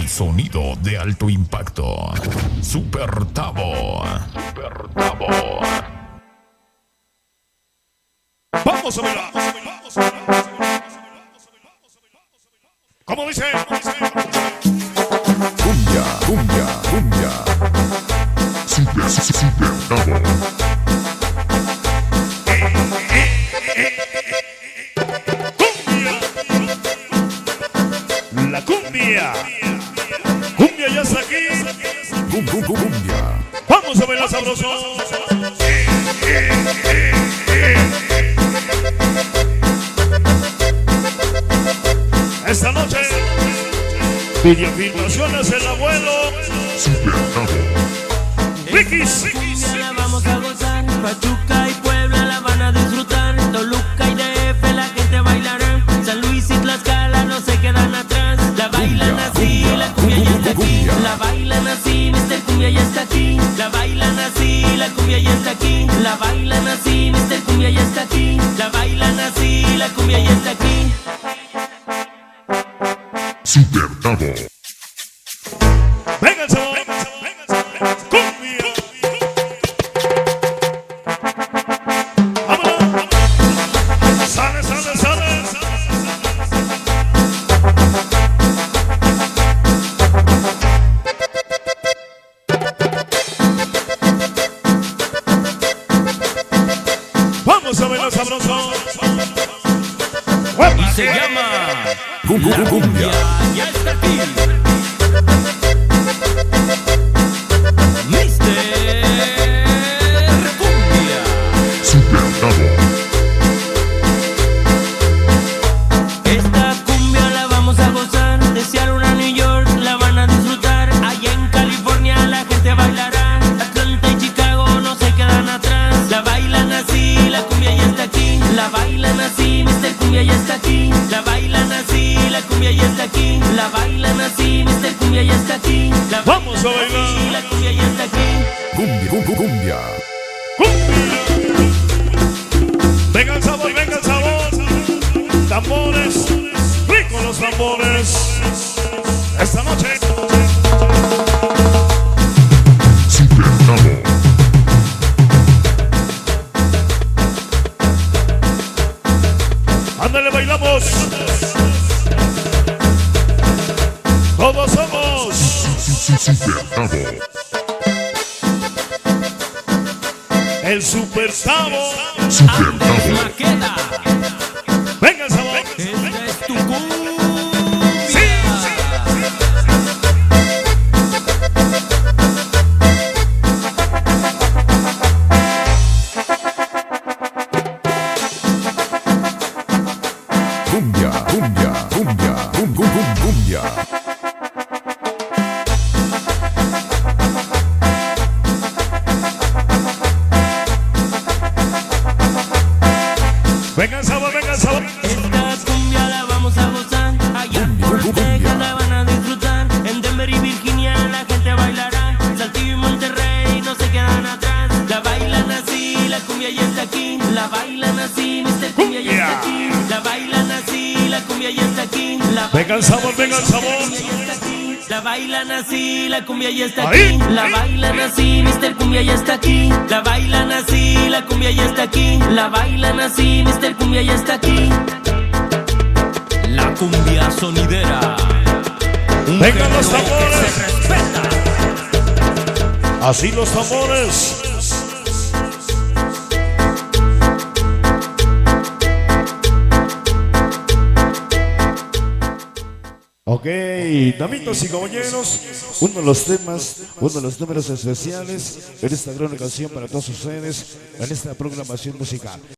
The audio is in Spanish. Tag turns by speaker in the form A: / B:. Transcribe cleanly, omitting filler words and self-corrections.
A: El sonido de alto impacto. Super Tavo. Super Tavo.
B: Vamos a bailar. ¿Cómo dice?
A: Cumbia, cumbia, cumbia. Super, super Tavo.
B: La cumbia. Cumbia ya está aquí.
A: Cumbia.
B: Vamos a bailar sabroso. Esta noche, videofilmaciones el abuelo.
A: Super Tavo.
B: Ricky.
C: La vamos a gozar, Pachuca y Puebla la van a disfrutar, Toluca y DF la gente bailará, San Luis y Tlaxcala no se quedan atrás, la bailan así, la cumbia ya está aquí, la bailan así, Mr. Cumbia ya está aquí, la bailan así, la cumbia ya está aquí, la bailan así, Mr. Cumbia ya está aquí, la bailan así, la cumbia ya está aquí.
A: Super Tavo.
B: Venga el sabor. Cumbia. Vámonos. Sale. Vamos a bailar sabroso.
C: Y se llama
A: Cumbia.
C: ya está aquí. Mr. Cumbia.
A: Super Tavo.
C: Esta cumbia la vamos a gozar, de Seattle a New York la van a disfrutar, allá en California la gente bailará, Atlanta y Chicago no se quedan atrás, la bailan así, la cumbia ya está aquí, la bailan así, Mr. Cumbia ya está aquí, la bailan así, la cumbia ya está aquí, la bailan así, Mr. Cumbia ya está aquí, la
B: Vamos a
C: bailan
B: bailar.
C: así, la cumbia ya está aquí.
A: Cumbia.
B: Venga el sabor. Tambores, ricos los tambores. Esta noche,
A: Super Tavo.
B: ándale, bailamos. Todos somos
A: Super Tavo.
B: el Super Tavo.
A: Super
C: Andrés
A: Tavo.
C: Maqueda,
B: Venga el sabor.
C: esta es tu cumbia.
A: Cumbia.
B: Venga el sabor.
C: Esta cumbia la vamos a gozar, allá por Texas la van a disfrutar, en Denver y Virginia la gente bailará, Saltillo y Monterrey no se quedan atrás, la bailan así, la cumbia ya está aquí, la bailan así, Mr. Cumbia ya está aquí, la bailan así, la cumbia ya está aquí,
B: Venga el sabor.
C: la bailan así, la cumbia ya está
B: Ahí.
C: aquí, la bailan así, Mr. Cumbia ya está aquí, la bailan así, la cumbia ya está aquí, la bailan así, Mr. Cumbia ya está aquí. La cumbia sonidera. Un
B: Vengan los
C: género que
B: tambores.
C: se respeta.
B: Así los tambores. Ok, damitas y caballeros, uno de los temas, uno de los números especiales en esta gran ocasión para todos ustedes en esta programación musical.